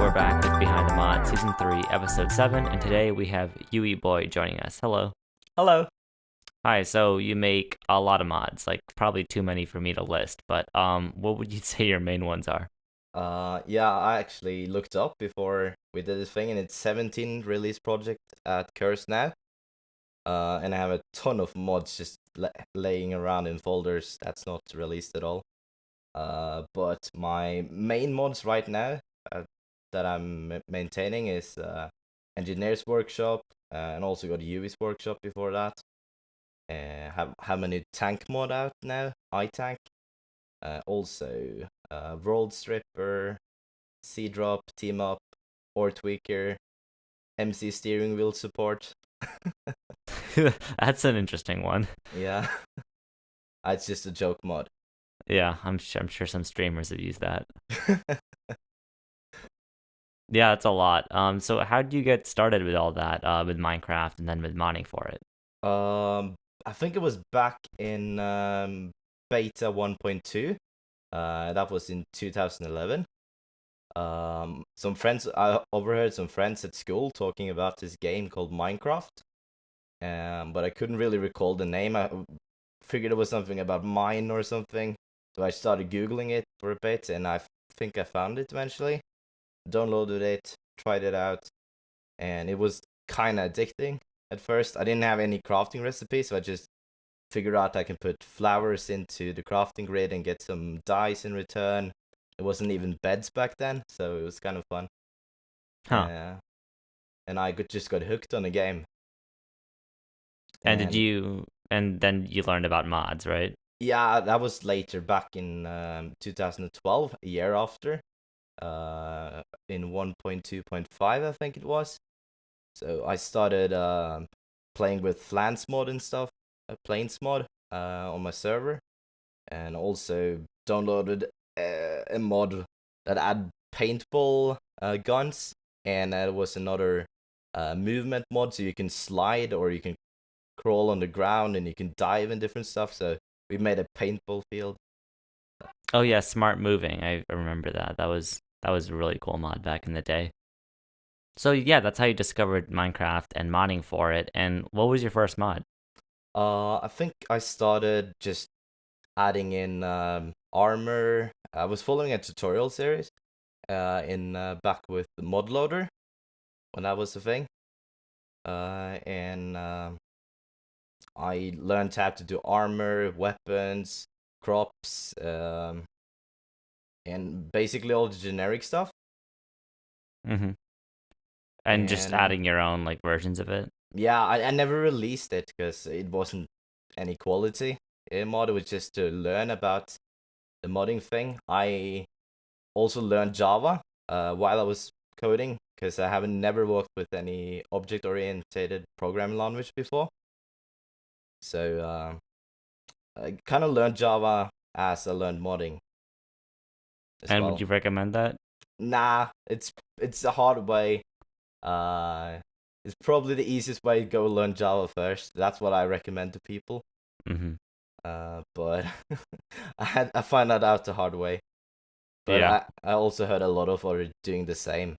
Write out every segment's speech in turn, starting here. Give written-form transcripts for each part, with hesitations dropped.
we're back with Behind the Mod, Season 3, Episode 7, and today we have EwyBoy joining us. Hello. Hello. Hi, so you make a lot of mods, like probably too many for me to list, but what would you say your main ones are? Yeah, I actually looked up before we did this thing, and it's 17 release project at Curse now. And I have a ton of mods just laying around in folders that's not released at all. But my main mods right now that I'm maintaining is Engineer's Workshop, and also got Uvy's Workshop before that. Have a new tank mod out now, ITank. Also, World Stripper, C Drop, Team Up, Ore Tweaker, MC Steering Wheel support. That's an interesting one. Yeah, it's just a joke mod. Yeah, I'm sure some streamers have used that. Yeah, it's a lot. So how did you get started with all that, with Minecraft and then with modding for it? I think it was back in beta 1.2. That was in 2011. Some friends, I overheard some friends at school talking about this game called Minecraft. But I couldn't really recall the name. I figured it was something about mine or something. So I started Googling it for a bit, and I think I found it eventually. Downloaded it, tried it out, and it was kind of addicting at first. I didn't have any crafting recipes, so I just figured out I can put flowers into the crafting grid and get some dice in return. It wasn't even beds back then, so it was kind of fun. Huh. And I just got hooked on the game. And then you learned about mods, right? Yeah, that was later, back in 2012, a year after, in 1.2.5, I think it was. So I started playing with Flans mod and stuff, Plains mod, on my server, and also downloaded a mod that had paintball guns, and there was another movement mod, so you can slide or you can crawl on the ground and you can dive and different stuff. So we made a paintball field. Oh yeah, smart moving. I remember that. That was a really cool mod back in the day. So yeah, that's how you discovered Minecraft and modding for it. And what was your first mod? I think I started just adding in armor. I was following a tutorial series in back with the mod loader when that was the thing. And I learned how to do armor, weapons, crops, and basically all the generic stuff. Mm-hmm. And just adding your own like versions of it. Yeah, I never released it because it wasn't any quality. Mod was just to learn about the modding thing. I also learned Java while I was coding, because I haven't never worked with any object-oriented programming language before. So I kind of learned Java as I learned modding as And well. would you recommend that? Nah, it's a hard way. It's probably the easiest way to go learn Java first. That's what I recommend to people. Mm-hmm. But I find that out the hard way. But Yeah. I also heard a lot of others doing the same.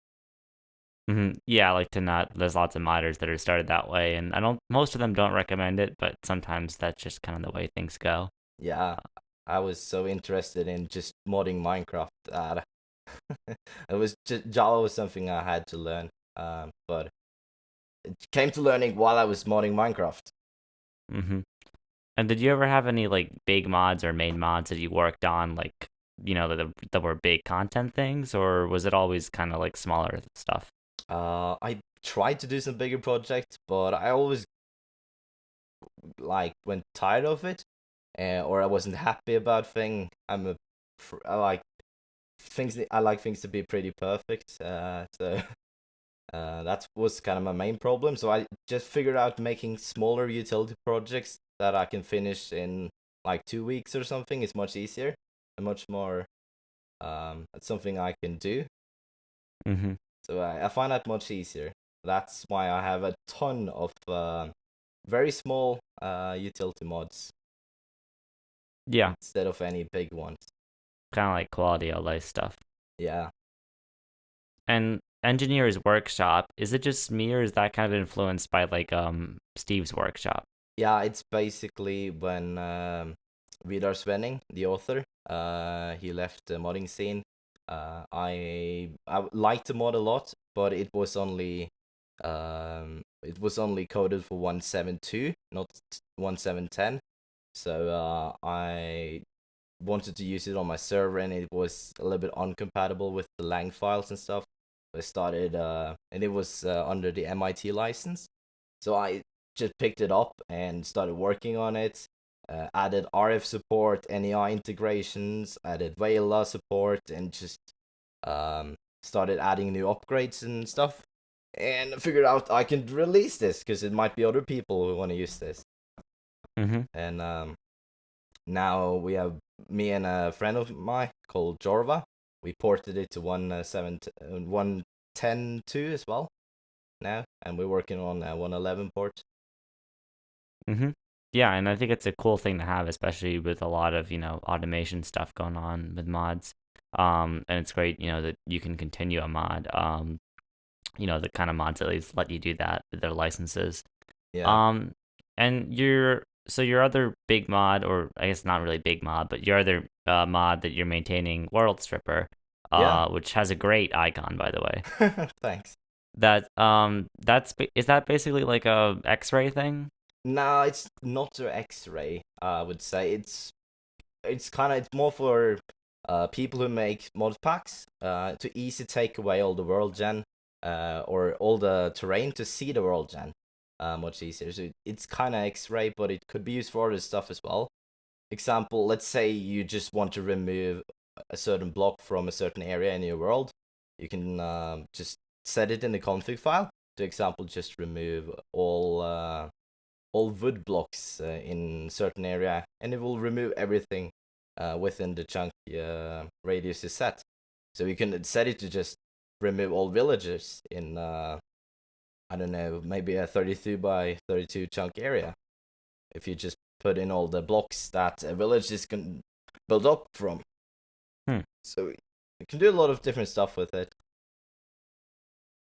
Mm-hmm. Yeah, I like to not. There's lots of modders that are started that way, and I don't. Most of them don't recommend it, but sometimes that's just kind of the way things go. Yeah, I was so interested in just modding Minecraft that it was just, Java was something I had to learn. But it came to learning while I was modding Minecraft. Mm-hmm. And did you ever have any like big mods or main mods that you worked on, like that were big content things, or was it always kind of like smaller stuff? I tried to do some bigger projects, but I always like went tired of it, or I wasn't happy about thing. I like I like things to be pretty perfect. So that was kind of my main problem. So I just figured out making smaller utility projects that I can finish in like 2 weeks or something is much easier and much more. It's something I can do. Mm-hmm. So I find that much easier. That's why I have a ton of very small utility mods Yeah, instead of any big ones. kind of like quality of life stuff. Yeah. And Engineer's Workshop, is it just me or is that kind of influenced by like Steve's workshop? Yeah, it's basically when Vidar Svenning, the author, he left the modding scene. I liked the mod a lot, but it was only coded for 1.7.2, not 1.7.10. So I wanted to use it on my server, and it was a little bit uncompatible with the lang files and stuff. I started, and it was under the MIT license. So I just picked it up and started working on it. Added RF support, NEI integrations, added Vela support, and just started adding new upgrades and stuff. And figured out I can release this because it might be other people who want to use this. Mm-hmm. And now we have me and a friend of mine called Jorva. We ported it to 1.10.2 as well now, and we're working on 1.11 port. Mm-hmm. Yeah, and I think it's a cool thing to have, especially with a lot of, automation stuff going on with mods. And it's great, that you can continue a mod. The kind of mods at least let you do that with their licenses. Yeah, Um, and your other big mod, or I guess not really big mod, but your other mod that you're maintaining, World Stripper, yeah. which has a great icon, by the way. Thanks. Is that basically like a X-ray thing? No, it's not a X-ray. I would say it's more for people who make mod packs to easy take away all the world gen or all the terrain to see the world gen much easier. So it's kind of X-ray, but it could be used for other stuff as well. Example, let's say you just want to remove a certain block from a certain area in your world. You can just set it in the config file. To example, just remove all wood blocks in certain area, and it will remove everything within the chunk radius is set. So you can set it to just remove all villagers in I don't know, maybe a 32 by 32 chunk area. If you just put in all the blocks that a village is can build up from. Hmm. So you can do a lot of different stuff with it.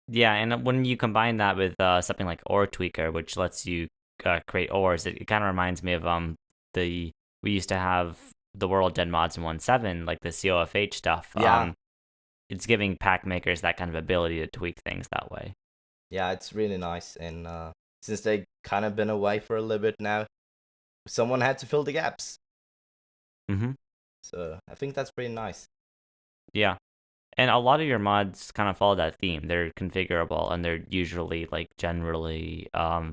Yeah, and when you combine that with something like Ore Tweaker, which lets you create ores, it kind of reminds me of the we used to have the World Gen mods in 1.7, like the COFH stuff. Yeah, It's giving pack makers that kind of ability to tweak things that way. yeah, it's really nice. And since they kind of been away for a little bit now, someone had to fill the gaps. Mm-hmm. So I think that's pretty nice. Yeah. And a lot of your mods kind of follow that theme. They're configurable and they're usually like generally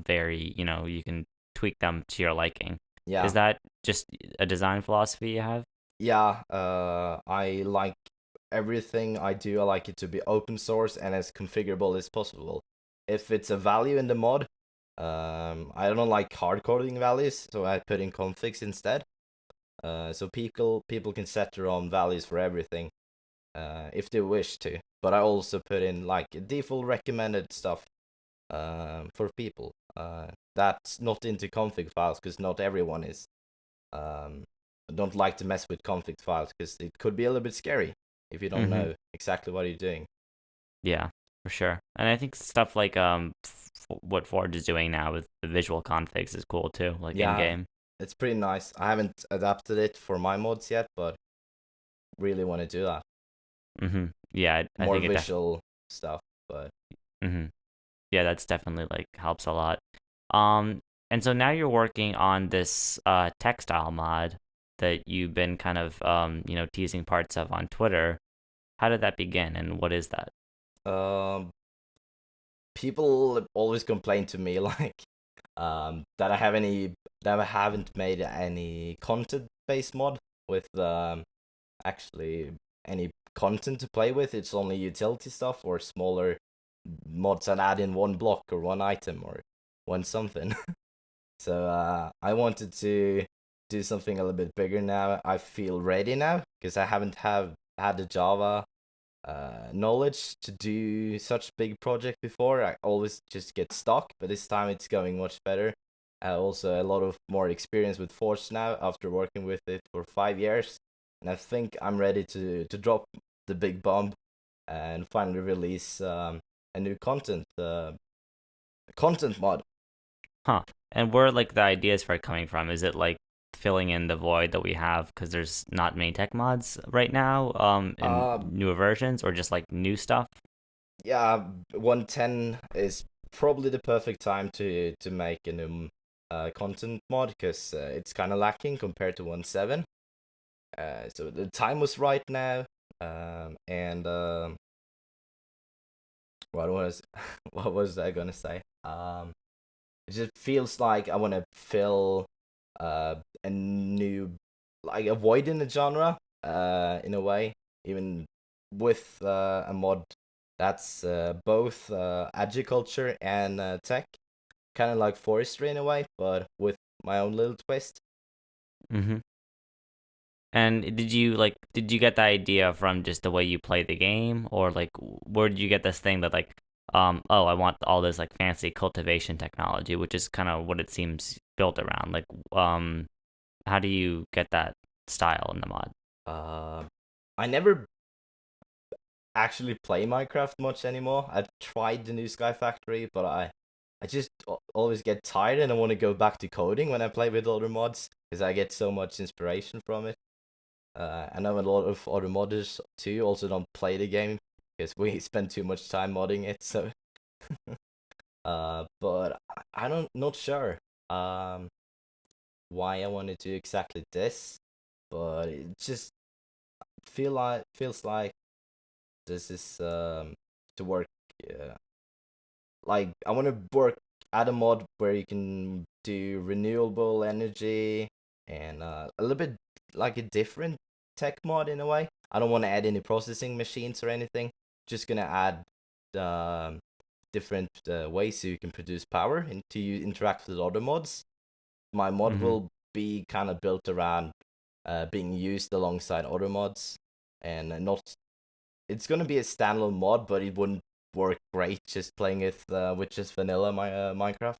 very, you can tweak them to your liking. Yeah, Is that just a design philosophy you have? yeah. I like everything I do. I like it to be open source and as configurable as possible. If it's a value in the mod, I don't like hard coding values, so I put in configs instead. So people can set their own values for everything, if they wish to. But I also put in like default recommended stuff, for people. That's not into config files because not everyone is. Um, don't like to mess with config files because it could be a little bit scary if you don't Mm-hmm. know exactly what you're doing. Yeah, for sure. And I think stuff like what Forge is doing now with the visual configs is cool too, like in Yeah, game. it's pretty nice. I haven't adapted it for my mods yet, but really want to do that. Mm-hmm. Yeah, I More think it visual stuff, but mm-hmm. Yeah, that's definitely like helps a lot. Um, and so now you're working on this textile mod that you've been kind of teasing parts of on Twitter. How did that begin, and what is that? um, people always complain to me like that I haven't made any content based mod with actually any content to play with. It's only utility stuff or smaller mods that add in one block or one item or one something. So I wanted to do something a little bit bigger now. I feel ready now because I haven't have had the Java knowledge to do such big project before. I always just get stuck, but this time it's going much better. Also, a lot of more experience with Forge now after working with it for 5 years, and I think I'm ready to drop the big bomb and finally release a new content mod. Huh. And where like the ideas for it coming from? Is it like filling in the void that we have because there's not many tech mods right now, in Uh, newer versions, or just like new stuff? yeah, 110 is probably the perfect time to make a new content mod because it's kind of lacking compared to 1.7. So the time was right now. And what was what was I gonna say? It just feels like I want to fill a new, like a void in the genre, in a way, even with a mod that's both agriculture and tech, kind of like forestry in a way, but with my own little twist. Mm-hmm. And did you get the idea from just the way you play the game, or like where did you get this thing that like, oh, I want all this like fancy cultivation technology, which is kind of what it seems built around. Like, how do you get that style in the mod? Uh, I never actually play Minecraft much anymore. I tried the new Sky Factory, but I just always get tired and I want to go back to coding when I play with other mods because I get so much inspiration from it. I know a lot of other modders too also don't play the game because we spend too much time modding it. So, but I don't not sure why I want to do exactly this, but it just feels like this is to work. Like I want to work at a mod where you can do renewable energy and a little bit like a different tech mod in a way. I don't want to add any processing machines or anything. Just gonna add um, different ways so you can produce power and to interact with other mods. My mod Mm-hmm. will be kind of built around being used alongside other mods, and not. It's gonna be a standalone mod, but it wouldn't work great just playing it with just vanilla Minecraft.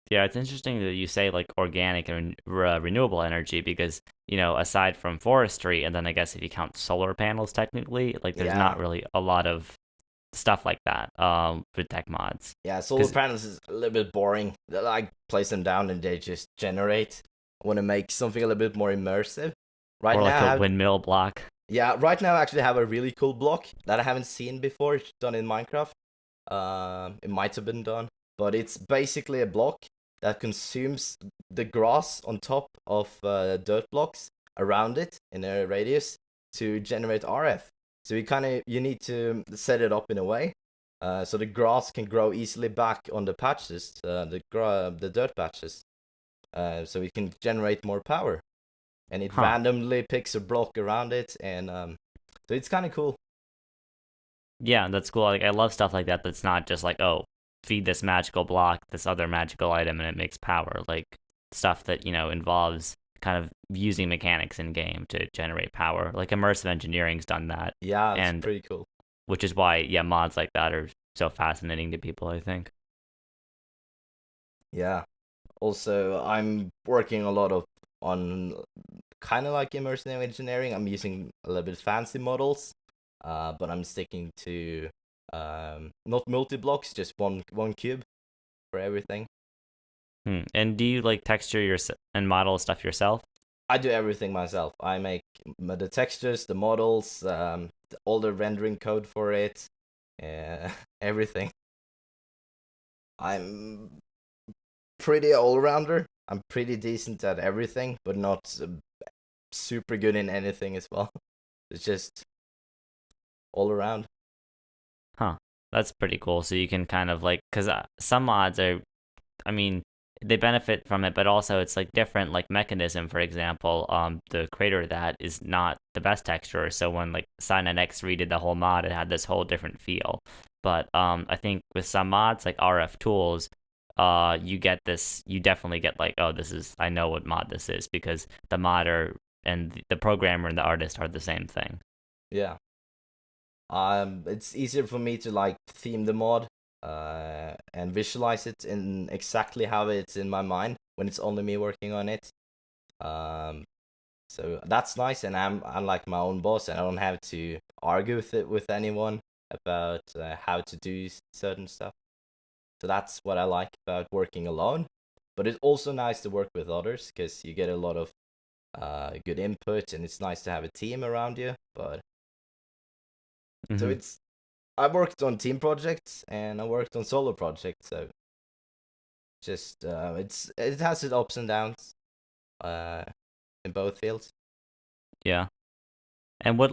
Yeah, it's interesting that you say like organic and renewable energy because, aside from forestry, and then I guess if you count solar panels technically, like there's Yeah, not really a lot of stuff like that for tech mods. yeah. Solar Because panels is a little bit boring. I place them down and they just generate. I want to make something a little bit more immersive. Right or now, like I a have, windmill block. yeah. Right now, I actually have a really cool block that I haven't seen before. It's done in Minecraft. It might have been done, but it's basically a block that consumes the grass on top of dirt blocks around it in a radius to generate RF. So you need to set it up in a way so the grass can grow easily back on the patches, the dirt patches, so it can generate more power. And it Huh. randomly picks a block around it, and so it's kind of cool. Yeah, that's cool. Like I love stuff like that that's not just like, oh, feed this magical block this other magical item and it makes power. Like stuff that, involves kind of using mechanics in game to generate power. Like immersive engineering's done that. Yeah, it's And pretty cool. which is why, yeah, mods like that are so fascinating to people, I think. Yeah. Also, I'm working a lot of on kind of like immersive engineering. I'm using a little bit fancy models, but I'm sticking to not multi blocks, just one cube for everything. And do you like texture your and model stuff yourself? I do everything myself. I make the textures, the models, all the rendering code for it, everything. I'm pretty all rounder. I'm pretty decent at everything, but not super good in anything as well. It's just all around. Huh. That's pretty cool. So you can kind of like, because some mods are, I mean, they benefit from it, but also it's like different, like mechanism, for example. The creator of that is not the best texture. So when like Cyanide X redid the whole mod, it had this whole different feel. But I think with some mods like RF tools, you get this, you definitely get like, oh, this is, I know what mod this is because the modder and the programmer and the artist are the same thing. Yeah. It's easier for me to like theme the mod, and visualize it in exactly how it's in my mind when it's only me working on it. Um, So that's nice, and I'm like my own boss, and I don't have to argue with anyone about how to do certain stuff. So that's what I like about working alone. But it's also nice to work with others because you get a lot of good input, and it's nice to have a team around you. But so Hmm. it's I worked on team projects and I worked on solo projects. So just it has its ups and downs uh, in both fields. Yeah. And what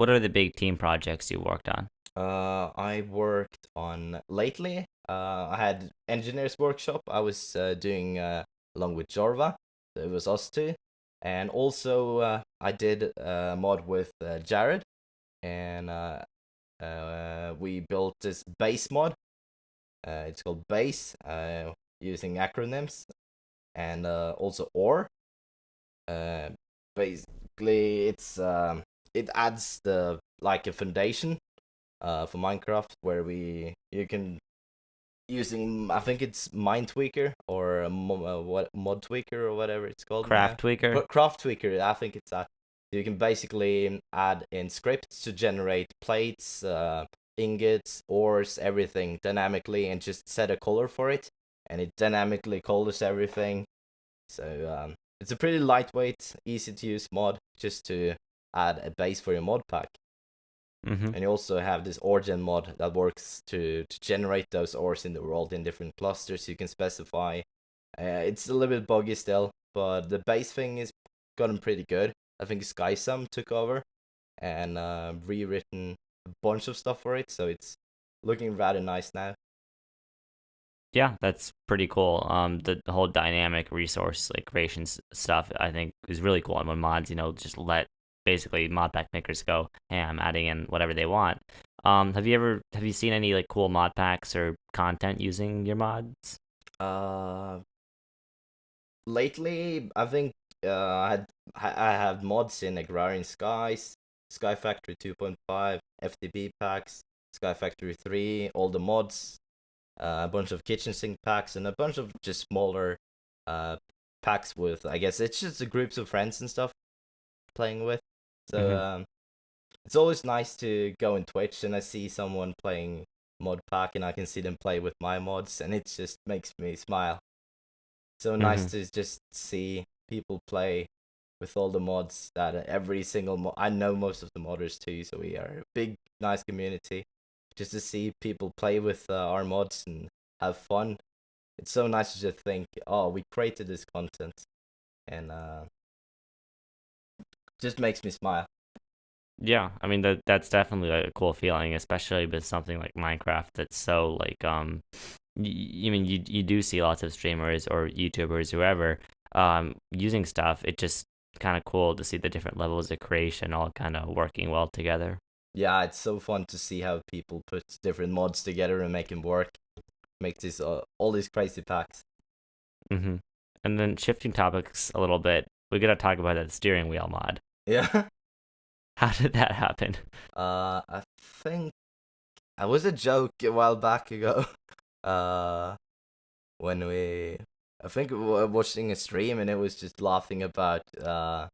are the big team projects you worked on? I worked on lately. I had engineers workshop. I was doing along with Jorva. So it was us two, and also I did a mod with Jared, and we built this base mod. It's called base, using acronyms, and also ore. Uh, Basically, it adds the like a foundation for Minecraft where we you can using I think it's Mind Tweaker or what Mod Tweaker or whatever it's called now. Craft Tweaker? Craft Tweaker, I think it's that. You can basically add in scripts to generate plates, ingots, ores, everything dynamically, and just set a color for it, and it dynamically colors everything. So it's a pretty lightweight, easy to use mod just to add a base for your mod pack. Mm-hmm. And you also have this origin mod that works to generate those ores in the world in different clusters you can specify. It's a little bit buggy still, but the base thing is gotten pretty good. I think SkySum took over and rewritten a bunch of stuff for it, so it's looking rather nice now. Yeah, that's pretty cool. The whole dynamic resource like creation stuff I think is really cool. And when mods, just let basically mod pack makers go, hey, I'm adding in whatever they want. Have you seen any like cool mod packs or content using your mods? Uh, Lately, I think I have mods in Agrarian Skies, Sky Factory 2.5, FTB packs, Sky Factory 3, all the mods, a bunch of kitchen sink packs, and a bunch of just smaller uh packs with I guess it's just the groups of friends and stuff playing with. So Mm-hmm. it's always nice to go on Twitch and I see someone playing mod pack and I can see them play with my mods and it just makes me smile. So nice Mm-hmm. to just see people play with all the mods that every single I know most of the modders too, so we are a big nice community. Just to see people play with our mods and have fun. It's so nice to just think, oh, we created this content, and just makes me smile. Yeah, I mean that's definitely like, a cool feeling, especially with something like Minecraft that's so like you mean you do see lots of streamers or YouTubers whoever using stuff. It just kind of cool to see the different levels of creation all kind of working well together. Yeah, it's so fun to see how people put different mods together and make them work. Make this all these crazy packs. Mm-hmm. And then shifting topics a little bit, we gotta talk about that steering wheel mod. Yeah. How did that happen? I think I was a joke a while back ago. Uh, when I think we were watching a stream and it was just laughing uh,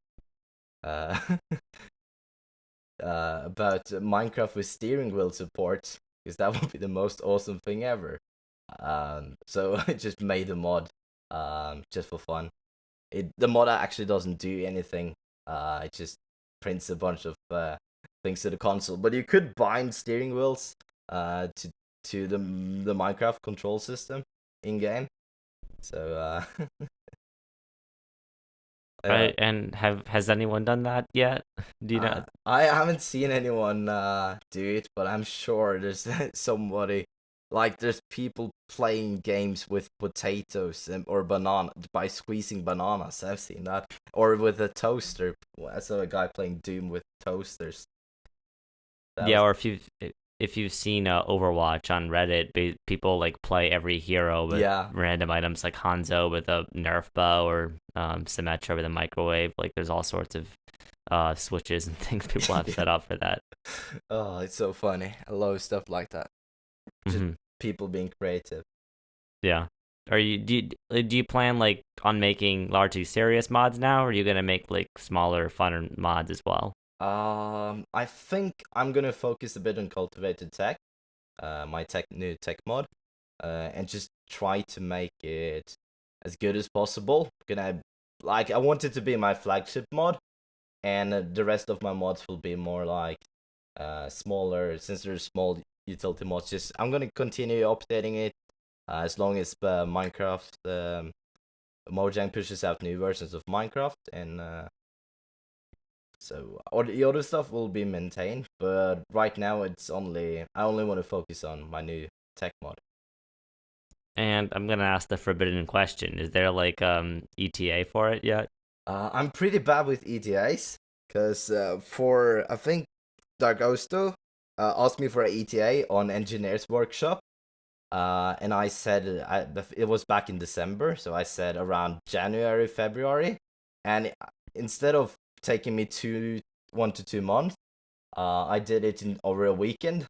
about Minecraft with steering wheel support because that would be the most awesome thing ever. So I just made a mod, just for fun. The mod actually doesn't do anything. It just prints a bunch of things to the console. But you could bind steering wheels to the Minecraft control system in game. So uh, Right, and has anyone done that yet? Do you know? I haven't seen anyone do it, but I'm sure there's somebody like there's people playing games with potatoes or banana by squeezing bananas. I've seen that, or with a toaster. I saw a guy playing Doom with toasters. That Yeah, was or if you've seen Overwatch on Reddit, people like play every hero with yeah, random items like Hanzo with a Nerf bow or Symmetra with a microwave. Like there's all sorts of switches and things people have yeah. set up for that. Oh, it's so funny. I love stuff like that. Just Hmm. people being creative. Yeah. Are you do you plan like on making largely serious mods now, or are you gonna make like smaller, fun mods as well? I think I'm gonna focus a bit on Cultivated Tech, my new tech mod, and just try to make it as good as possible. Gonna like I want it to be my flagship mod, and the rest of my mods will be more like smaller since they're small utility mods. Just I'm gonna continue updating it as long as Minecraft Mojang pushes out new versions of Minecraft, and so all the other stuff will be maintained. But right now, I only want to focus on my new tech mod. And I'm gonna ask the forbidden question: is there like ETA for it yet? I'm pretty bad with ETAs because for I think Dargosto asked me for an ETA on Engineers Workshop. And I said it was back in December, so I said around January, February, and instead of taking me 1 to 2 months, I did it in over a weekend.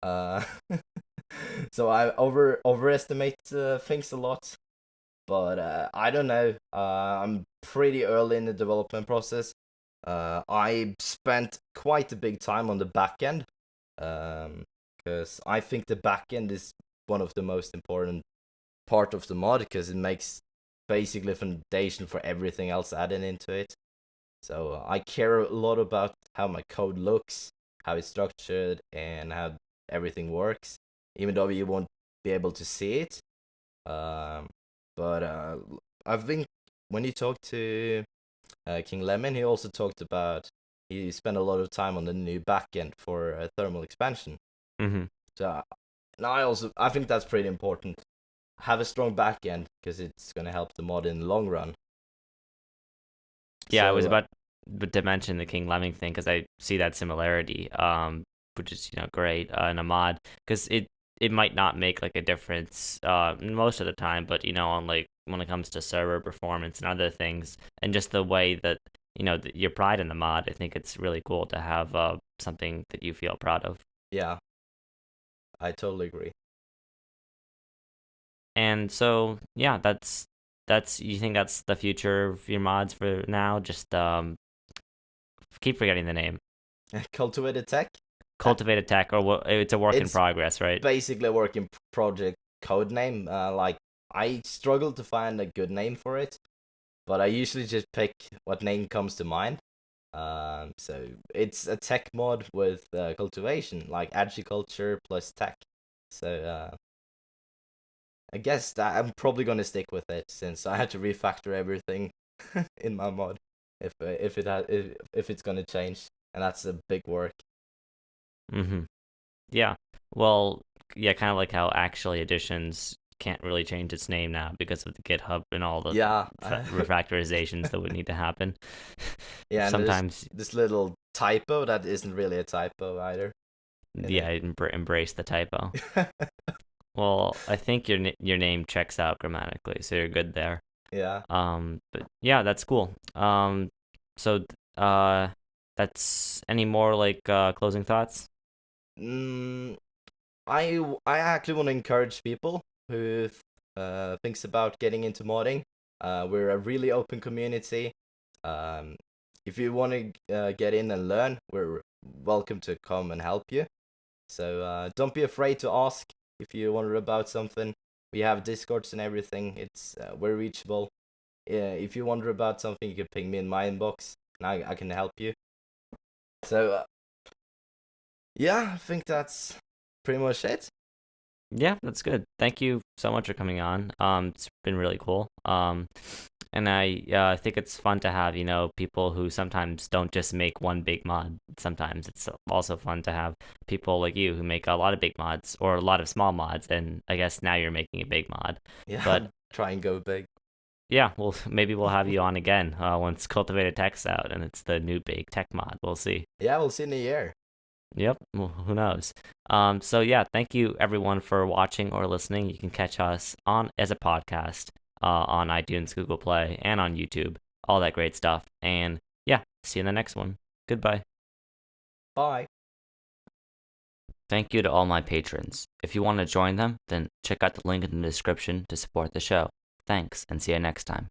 Uh, so I overestimate things a lot, but I don't know. I'm pretty early in the development process. I spent quite a big time on the back end. Because I think the backend is one of the most important part of the mod because it makes basically foundation for everything else added into it. So I care a lot about how my code looks, how it's structured, and how everything works, even though you won't be able to see it. Um, but I think when you talk to King Lemon, he also talked about he spent a lot of time on the new backend for thermal expansion. Mm-hmm. So, and I think that's pretty important. Have a strong back end because it's gonna help the mod in the long run. Yeah, I was So about to mention the King Lemming thing because I see that similarity, which is great in a mod because it might not make like a difference most of the time, but on like when it comes to server performance and other things, and just the way that your pride in the mod, I think it's really cool to have something that you feel proud of. yeah, I totally agree. And so yeah, that's you think that's the future of your mods for now? Just keep forgetting the name. Cultivated Tech. Uh, Cultivated Tech, or what? It's a work in it's progress, right? basically a working project code name. Like I struggle to find a good name for it, but I usually just pick what name comes to mind. So it's a tech mod with cultivation, like agriculture plus tech. So I guess that I'm probably gonna stick with it since I had to refactor everything in my mod if it's gonna change, and that's a big work. Mm-hmm. Yeah. Well, yeah, kind of like how Actually Editions can't really change its name now because of the GitHub and all the Yeah, refactorizations that would need to happen. yeah, and there's Sometimes, this little typo that isn't really a typo either in yeah, it. embrace the typo. Well, I think your name checks out grammatically, so you're good there. Yeah. But yeah, that's cool. So that's any more like closing thoughts? Mm, I actually want to encourage people who thinks about getting into modding. We're a really open community. Um, if you want to get in and learn, we're welcome to come and help you. So don't be afraid to ask if you wonder about something. We have discords and everything. It's we're reachable. If you wonder about something, you can ping me in my inbox, and I can help you. So yeah, I think that's pretty much it. Yeah, that's good. Thank you so much for coming on. It's been really cool. And I think it's fun to have, people who sometimes don't just make one big mod. Sometimes it's also fun to have people like you who make a lot of big mods or a lot of small mods. And I guess now you're making a big mod. Yeah, But try and go big. yeah, well, maybe we'll have you on again once Cultivated Tech's out and it's the new big tech mod. We'll see. Yeah, we'll see in a year. Yep. Well, who knows? So yeah, thank you everyone for watching or listening. You can catch us on as a podcast on iTunes, Google Play, and on YouTube. All that great stuff. And yeah, see you in the next one. Goodbye. Bye. Thank you to all my patrons. If you want to join them, then check out the link in the description to support the show. Thanks, and see you next time.